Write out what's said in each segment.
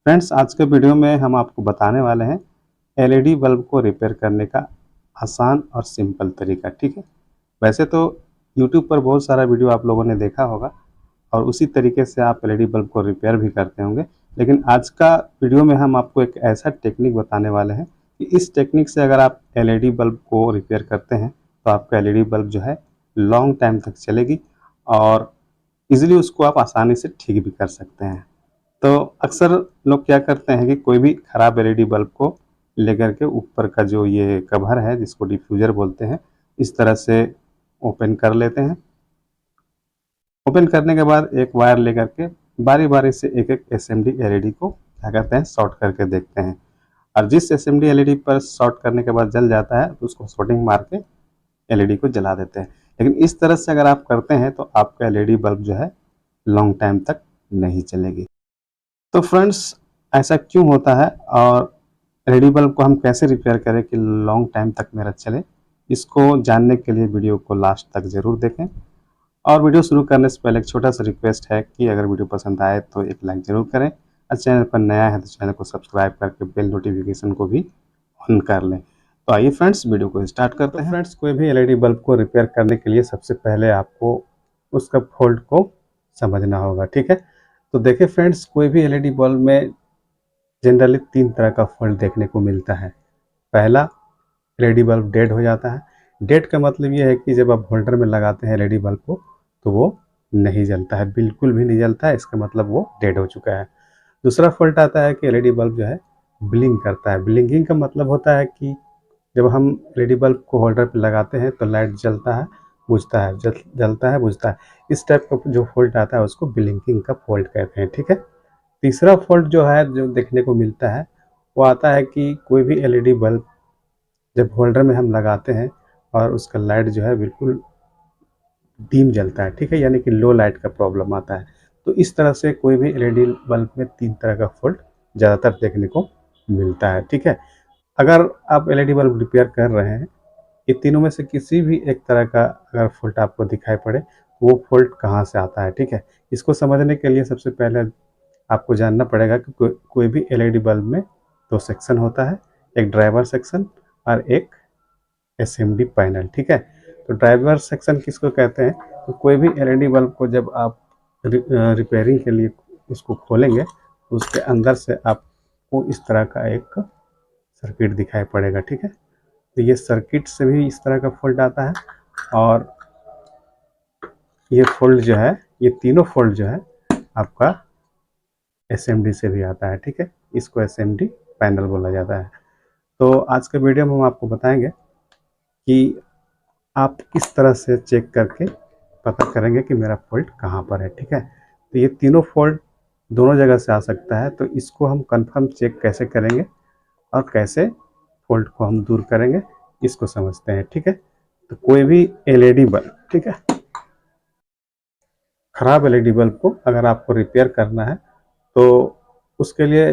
Friends, आज के video में हम आपको बताने वाले हैं एलईडी बल्ब को रिपेयर करने का आसान और सिंपल तरीका। ठीक है। वैसे तो यूट्यूब पर बहुत सारा वीडियो आप लोगों ने देखा होगा और उसी तरीके से आप एलईडी बल्ब को रिपेयर भी करते होंगे, लेकिन आज का वीडियो में हम आपको एक ऐसा टेक्निक बताने वाले हैं कि इस टेक्निक से अगर आप एलईडी बल्ब को रिपेयर करते हैं तो आपका एलईडी बल्ब जो है लॉन्ग टाइम तक चलेगी और इजीली उसको आप आसानी से ठीक भी कर सकते हैं। तो अक्सर लोग क्या करते हैं कि कोई भी खराब एलईडी बल्ब को लेकर के ऊपर का जो ये कवर है जिसको डिफ्यूज़र बोलते हैं, इस तरह से ओपन कर लेते हैं। ओपन करने के बाद एक वायर लेकर के बारी-बारी से एक-एक एसएमडी एलईडी को क्या करते हैं, शॉर्ट करके देखते हैं और जिस एसएमडी एलईडी पर शॉर्ट करने के बाद जल जाता है तो उसको शॉर्टिंग मार के एलईडी को जला देते हैं। लेकिन इस तरह से अगर आप करते हैं तो आपका एलईडी बल्ब जो है लॉन्ग टाइम तक नहीं चलेगी। तो फ्रेंड्स, ऐसा क्यों होता है और एलईडी बल्ब को हम कैसे रिपेयर करें कि लॉन्ग टाइम तक मेरा चले, इसको जानने के लिए वीडियो को लास्ट तक ज़रूर देखें। और वीडियो शुरू करने से पहले एक छोटा सा रिक्वेस्ट है कि अगर वीडियो पसंद आए तो एक लाइक ज़रूर करें और चैनल पर नया है तो चैनल को सब्सक्राइब करके बेल नोटिफिकेशन को भी ऑन कर लें। तो आइए फ्रेंड्स, वीडियो को स्टार्ट करते हैं। फ्रेंड्स, कोई भी एलईडी बल्ब को रिपेयर करने के लिए सबसे पहले आपको उसका फॉल्ट को समझना होगा। ठीक है। तो देखिए फ्रेंड्स, कोई भी एलईडी बल्ब में जनरली 3 तरह का फॉल्ट देखने को मिलता है। पहला, एलईडी बल्ब डेड हो जाता है। डेड का मतलब ये है कि जब आप होल्डर में लगाते हैं एलईडी बल्ब को तो वो नहीं जलता है, बिल्कुल भी नहीं जलता है, इसका मतलब वो डेड हो चुका है। दूसरा फॉल्ट आता है कि एलईडी बल्ब जो है ब्लिंक करता है। ब्लिंकिंग का मतलब होता है कि जब हम एलईडी बल्ब को होल्डर पे लगाते हैं तो लाइट जलता है, बुझता है, जलता है, बुझता है। इस टाइप का जो फॉल्ट आता है उसको ब्लिंकिंग का फॉल्ट कहते हैं। ठीक है। तीसरा फॉल्ट जो है, जो देखने को मिलता है, वो आता है कि कोई भी एलईडी बल्ब जब होल्डर में हम लगाते हैं और उसका लाइट जो है बिल्कुल डिम जलता है। ठीक है, यानी कि लो लाइट का प्रॉब्लम आता है। तो इस तरह से कोई भी एलईडी बल्ब में 3 तरह का फॉल्ट ज़्यादातर देखने को मिलता है। ठीक है। अगर आप एलईडी बल्ब रिपेयर कर रहे हैं, ये तीनों में से किसी भी एक तरह का अगर फॉल्ट आपको दिखाई पड़े, वो फॉल्ट कहाँ से आता है। ठीक है। इसको समझने के लिए सबसे पहले आपको जानना पड़ेगा कि कोई भी एलईडी बल्ब में 2 सेक्शन होता है, एक ड्राइवर सेक्शन और एक एसएमडी पैनल। ठीक है। तो ड्राइवर सेक्शन किसको कहते हैं? तो कोई भी एलईडी बल्ब को जब आप रिपेयरिंग के लिए उसको खोलेंगे तो उसके अंदर से आपको इस तरह का एक सर्किट दिखाई पड़ेगा। ठीक है। तो ये सर्किट से भी इस तरह का फॉल्ट आता है और ये फॉल्ट जो है, ये तीनों फॉल्ट जो है आपका एसएमडी से भी आता है। ठीक है। इसको एसएमडी पैनल बोला जाता है। तो आज के वीडियो में हम आपको बताएंगे कि आप किस तरह से चेक करके पता करेंगे कि मेरा फॉल्ट कहाँ पर है। ठीक है। तो ये तीनों फॉल्ट दोनों जगह से आ सकता है, तो इसको हम कंफर्म चेक कैसे करेंगे और कैसे फॉल्ट को हम दूर करेंगे, इसको समझते हैं। ठीक है। तो कोई भी एलईडी बल्ब, ठीक है, खराब एलईडी बल्ब को अगर आपको रिपेयर करना है तो उसके लिए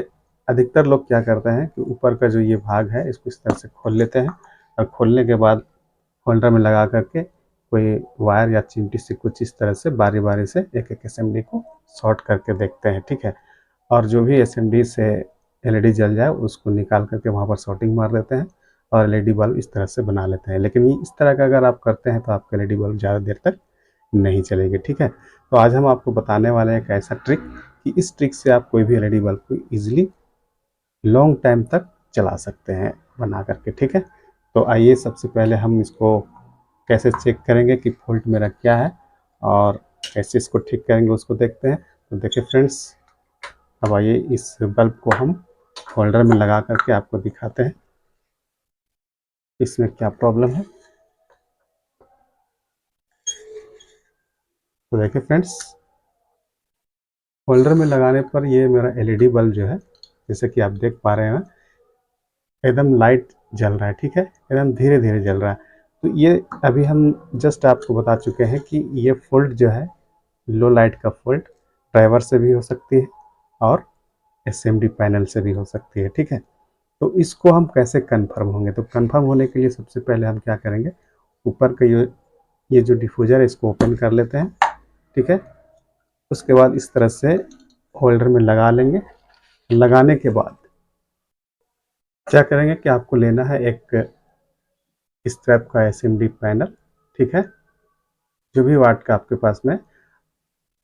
अधिकतर लोग क्या करते हैं कि ऊपर का जो ये भाग है इसको इस तरह से खोल लेते हैं और खोलने के बाद होल्डर में लगा करके कोई वायर या चिमटी से कुछ इस तरह से बारी बारी से एक एक एसएमडी को शॉर्ट करके देखते हैं। ठीक है। और जो भी एसएमडी से एलईडी जल जाए उसको निकाल करके वहाँ पर शॉर्टिंग मार देते हैं और एलईडी बल्ब इस तरह से बना लेते हैं। लेकिन ये इस तरह का अगर आप करते हैं तो आपका एलईडी बल्ब ज़्यादा देर तक नहीं चलेगी। ठीक है। तो आज हम आपको बताने वाले हैं एक ऐसा ट्रिक कि इस ट्रिक से आप कोई भी एलईडी बल्ब को ईजिली लॉन्ग टाइम तक चला सकते हैं बना करके। ठीक है। तो आइए सबसे पहले हम इसको कैसे चेक करेंगे कि फॉल्ट मेरा क्या है और कैसे इसको ठीक करेंगे उसको देखते हैं। तो देखिए फ्रेंड्स, अब आइए इस बल्ब को हम होल्डर में लगा करके आपको दिखाते हैं इसमें क्या प्रॉब्लम है। तो देखिए फ्रेंड्स, होल्डर में लगाने पर ये मेरा एलईडी बल्ब जो है, जैसे कि आप देख पा रहे हैं, एकदम लाइट जल रहा है। ठीक है। एकदम धीरे धीरे जल रहा है। तो ये अभी हम जस्ट आपको बता चुके हैं कि ये फॉल्ट जो है, लो लाइट का फॉल्ट ड्राइवर से भी हो सकती है और एसएमडी पैनल से भी हो सकती है। ठीक है। तो इसको हम कैसे कंफर्म होंगे? तो कंफर्म होने के लिए सबसे पहले हम क्या करेंगे, ऊपर का ये जो डिफ्यूज़र है इसको ओपन कर लेते हैं। ठीक है। उसके बाद इस तरह से होल्डर में लगा लेंगे लगाने के बाद क्या करेंगे कि आपको लेना है एक इस टाइप का एसएमडी पैनल, ठीक है, जो भी वाट का आपके पास में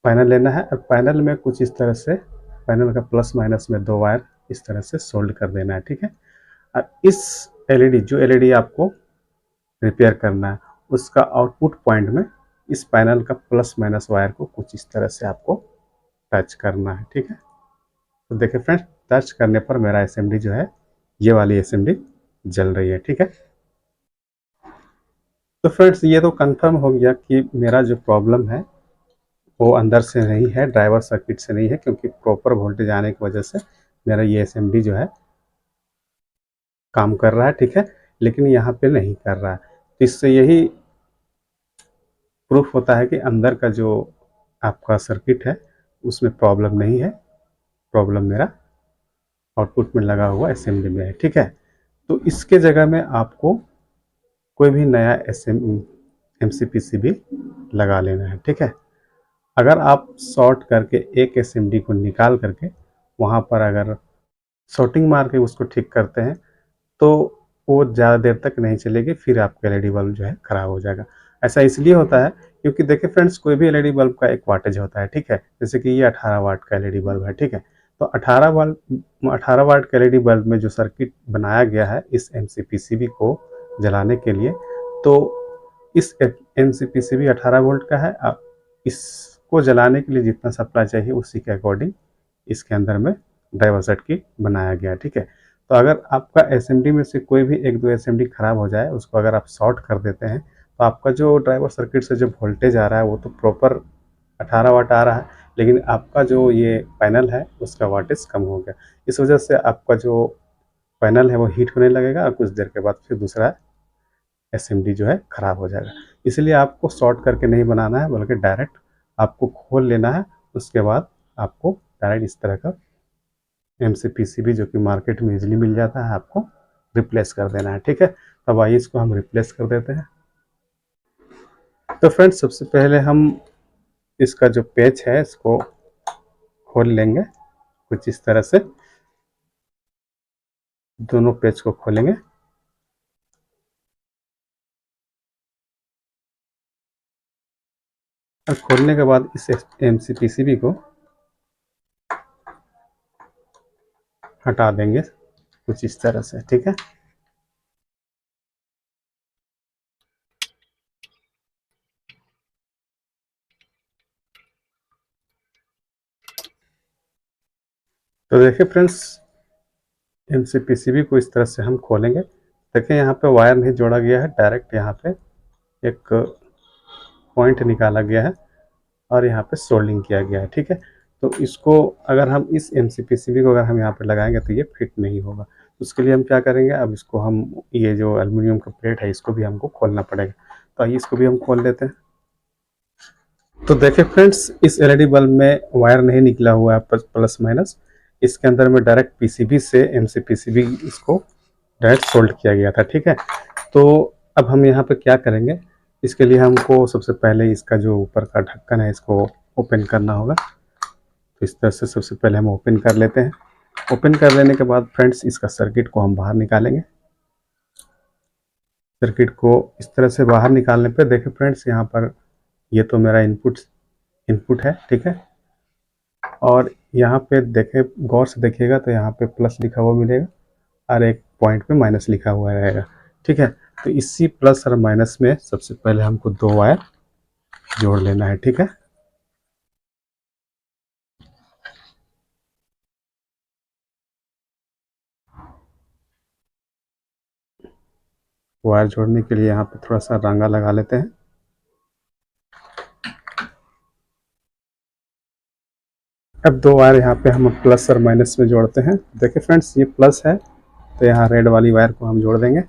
पैनल लेना है। और पैनल में कुछ इस तरह से पैनल का प्लस माइनस में 2 वायर इस तरह से सोल्ड कर देना है, ठीक है। और इस एलईडी जो एलईडी आपको रिपेयर करना है उसका आउटपुट पॉइंट में इस पैनल का प्लस माइनस वायर को कुछ इस तरह से आपको टच करना है, ठीक है। तो देखिए फ्रेंड्स, टच करने पर मेरा एसएमडी जो है, ये वाली एसएमडी जल रही है, ठीक है। तो फ्रेंड्स, ये तो कंफर्म हो गया कि मेरा जो प्रॉब्लम है वो अंदर से नहीं है, ड्राइवर सर्किट से नहीं है, क्योंकि प्रॉपर वोल्टेज आने की वजह से मेरा ये एसएमडी जो है काम कर रहा है, ठीक है। लेकिन यहाँ पे नहीं कर रहा है, तो इससे यही प्रूफ होता है कि अंदर का जो आपका सर्किट है उसमें प्रॉब्लम नहीं है, प्रॉब्लम मेरा आउटपुट में लगा हुआ एसएमडी में है, ठीक है। तो इसके जगह में आपको कोई भी नया एमसीपीसीबी लगा लेना है, ठीक है। अगर आप शॉर्ट करके एक एसएमडी को निकाल करके वहाँ पर अगर शॉर्टिंग मार के उसको ठीक करते हैं तो वो ज़्यादा देर तक नहीं चलेगी, फिर आपका एलईडी बल्ब जो है ख़राब हो जाएगा। ऐसा इसलिए होता है क्योंकि देखिए फ्रेंड्स, कोई भी एलईडी बल्ब का एक वाटेज होता है, ठीक है। जैसे कि ये 18 वाट का एलईडी बल्ब है, ठीक है। तो 18 वाट के एलईडी बल्ब में जो सर्किट बनाया गया है इस एमसीपीसीबी को जलाने के लिए, तो इस एमसीपीसीबी 18 वोल्ट का है। अब इसको जलाने के लिए जितना सप्लाई चाहिए उसी के अकॉर्डिंग इसके अंदर में ड्राइवर सर्किट बनाया गया, ठीक है। तो अगर आपका एसएमडी में से कोई भी एक दो एसएमडी खराब हो जाए, उसको अगर आप शॉर्ट कर देते हैं, तो आपका जो ड्राइवर सर्किट से जो वोल्टेज आ रहा है वो तो प्रॉपर 18 वाट आ रहा है, लेकिन आपका जो ये पैनल है उसका वाटेज कम हो गया। इस वजह से आपका जो पैनल है वो हीट होने लगेगा और कुछ देर के बाद फिर दूसरा एसएमडी जो है ख़राब हो जाएगा। इसलिए आपको शॉर्ट करके नहीं बनाना है, बल्कि डायरेक्ट आपको खोल लेना है। उसके बाद आपको डायरेक्ट इस तरह का एमसीपीसीबी जो कि मार्केट में इजीली मिल जाता है आपको रिप्लेस कर देना है, ठीक है। तब आइए इसको हम रिप्लेस कर देते हैं। तो फ्रेंड्स, सबसे पहले हम इसका जो पेच है इसको खोल लेंगे कुछ इस तरह से, दोनों पेच को खोलेंगे। और खोलने के बाद इस एमसीपीसीबी को हटा देंगे कुछ इस तरह से, ठीक है। तो देखिए फ्रेंड्स, एमसीपीसीबी को इस तरह से हम खोलेंगे। देखिए यहाँ पे वायर नहीं जोड़ा गया है, डायरेक्ट यहाँ पे एक पॉइंट निकाला गया है और यहाँ पे सोल्डिंग किया गया है, ठीक है। तो इसको अगर हम इस एमसीपीसीबी को अगर हम यहाँ पे लगाएंगे तो ये फिट नहीं होगा। तो उसके लिए हम क्या करेंगे, अब इसको हम ये जो एल्युमिनियम का प्लेट है इसको भी हमको खोलना पड़ेगा। तो आइए इसको भी हम खोल लेते हैं। तो देखिए फ्रेंड्स, इस एलईडी बल्ब में वायर नहीं निकला हुआ है प्लस माइनस, इसके अंदर में डायरेक्ट पीसीबी से एमसीपीसीबी इसको डायरेक्ट सोल्ड किया गया था, ठीक है। तो अब हम यहाँ पे क्या करेंगे, इसके लिए हमको सबसे पहले इसका जो ऊपर का ढक्कन है इसको ओपन करना होगा। तो इस तरह से सबसे पहले हम ओपन कर लेते हैं। ओपन कर लेने के बाद फ्रेंड्स, इसका सर्किट को हम बाहर निकालेंगे। सर्किट को इस तरह से बाहर निकालने पे देखिए फ्रेंड्स, यहाँ पर ये तो मेरा इनपुट है, ठीक है। और यहाँ पे देखें, गौर से देखिएगा तो यहाँ पे प्लस लिखा हुआ मिलेगा और एक पॉइंट पे माइनस लिखा हुआ रहेगा, ठीक है। तो इसी प्लस और माइनस में सबसे पहले हमको 2 वायर जोड़ लेना है, ठीक है। वायर जोड़ने के लिए यहाँ पे थोड़ा सा रंगा लगा लेते हैं। अब 2 वायर यहाँ पे हम प्लस और माइनस में जोड़ते हैं। देखिए फ्रेंड्स, ये प्लस है तो यहाँ रेड वाली वायर को हम जोड़ देंगे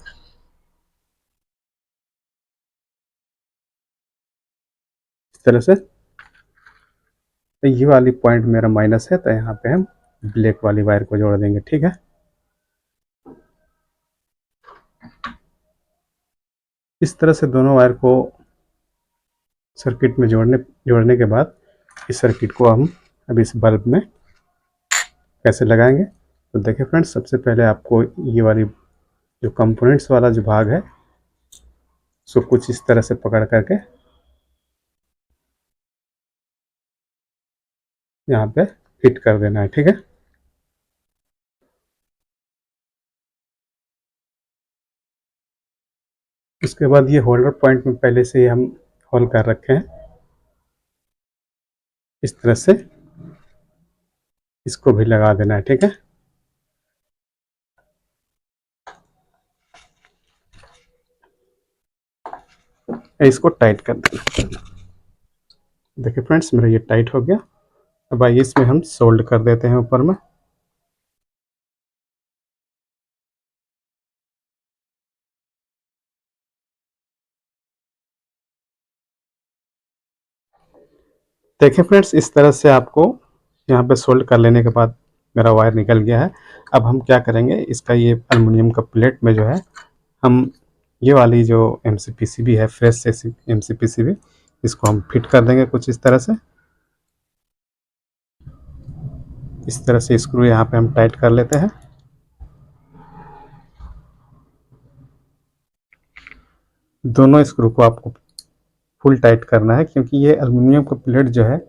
इस तरह से। तो ये वाली पॉइंट मेरा माइनस है तो यहाँ पे हम ब्लैक वाली वायर को जोड़ देंगे, ठीक है। इस तरह से दोनों वायर को सर्किट में जोड़ने के बाद इस सर्किट को हम अब इस बल्ब में कैसे लगाएंगे तो देखिए फ्रेंड्स, सबसे पहले आपको ये वाली जो कंपोनेंट्स वाला जो भाग है उसको कुछ इस तरह से पकड़ करके यहाँ पे फिट कर देना है, ठीक है। उसके बाद ये होल्डर पॉइंट में पहले से ही हम होल्ड कर रखे हैं, इस तरह से इसको भी लगा देना है, ठीक है। इसको टाइट कर देना। देखिए फ्रेंड्स, मेरा ये टाइट हो गया। अब आइए इसमें हम सोल्ड कर देते हैं ऊपर में। देखिए फ्रेंड्स, इस तरह से आपको यहाँ पे सोल्ड कर लेने के बाद मेरा वायर निकल गया है। अब हम क्या करेंगे, इसका ये एल्युमिनियम का प्लेट में जो है हम ये वाली जो एमसीपीसीबी है, फ्रेश एमसीपीसीबी, इसको हम फिट कर देंगे कुछ इस तरह से। इस तरह से स्क्रू यहाँ पे हम टाइट कर लेते हैं। दोनों स्क्रू को आपको फुल टाइट करना है, क्योंकि ये एल्युमिनियम का प्लेट जो है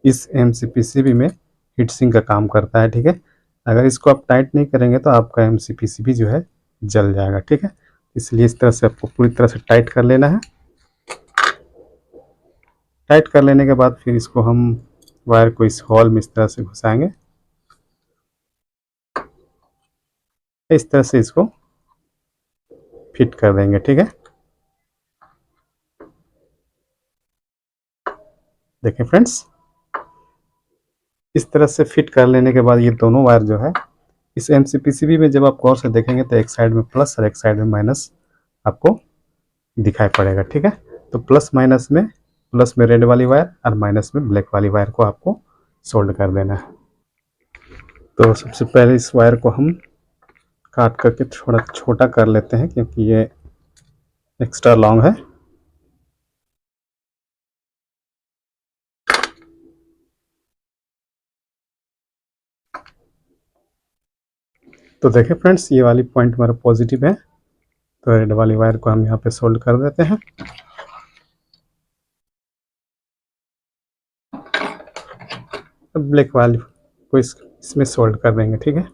इस एमसीपीसीबी में हीट सिंक का काम करता है, ठीक है। अगर इसको आप टाइट नहीं करेंगे तो आपका एमसीपीसीबी जो है जल जाएगा, ठीक है। इसलिए इस तरह से आपको पूरी तरह से टाइट कर लेना है। टाइट कर लेने के बाद फिर इसको हम वायर को इस होल में इस तरह से घुसाएंगे। इस तरह से इसको फिट कर देंगे, ठीक है। देखें फ्रेंड्स, इस तरह से फिट कर लेने के बाद ये दोनों वायर जो है इस एमसीपीसीबी में जब आप गौर से देखेंगे तो एक साइड में प्लस और एक साइड में माइनस आपको दिखाई पड़ेगा, ठीक है। तो प्लस में रेड वाली वायर और माइनस में ब्लैक वाली वायर को आपको सोल्ड कर देना है। तो सबसे पहले इस वायर को हम काट करके थोड़ा छोटा कर लेते हैं, क्योंकि ये एक्स्ट्रा लॉन्ग है। तो देखिए फ्रेंड्स, ये वाली पॉइंट हमारा पॉजिटिव है, तो रेड वाली वायर को हम यहाँ पे सोल्ड कर देते हैं। अब ब्लैक वाली को इसमें सोल्ड कर देंगे, ठीक है।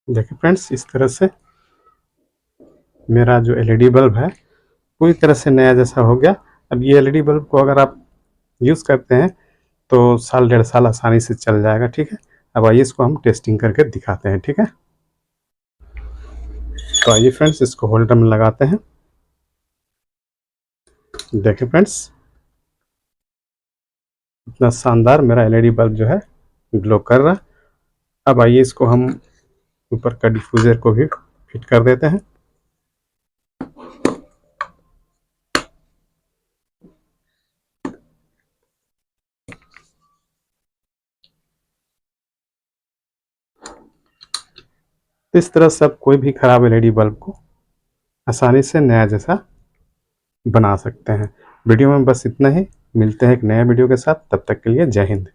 देखिए फ्रेंड्स, इस तरह से मेरा जो एलईडी बल्ब है पूरी तरह से नया जैसा हो गया। अब ये एलईडी बल्ब को अगर आप यूज़ करते हैं तो साल डेढ़ साल आसानी से चल जाएगा, ठीक है। अब आइए इसको हम टेस्टिंग करके दिखाते हैं, ठीक है। तो आइए फ्रेंड्स, इसको होल्डर में लगाते हैं। देखिए फ्रेंड्स, इतना शानदार मेरा एलईडी बल्ब जो है ग्लो कर रहा है। अब आइए इसको हम ऊपर का डिफ्यूज़र को भी फिट कर देते हैं। तो इस तरह से आप कोई भी खराब एलईडी बल्ब को आसानी से नया जैसा बना सकते हैं। वीडियो में बस इतना ही। मिलते हैं एक नया वीडियो के साथ, तब तक के लिए जय हिंद।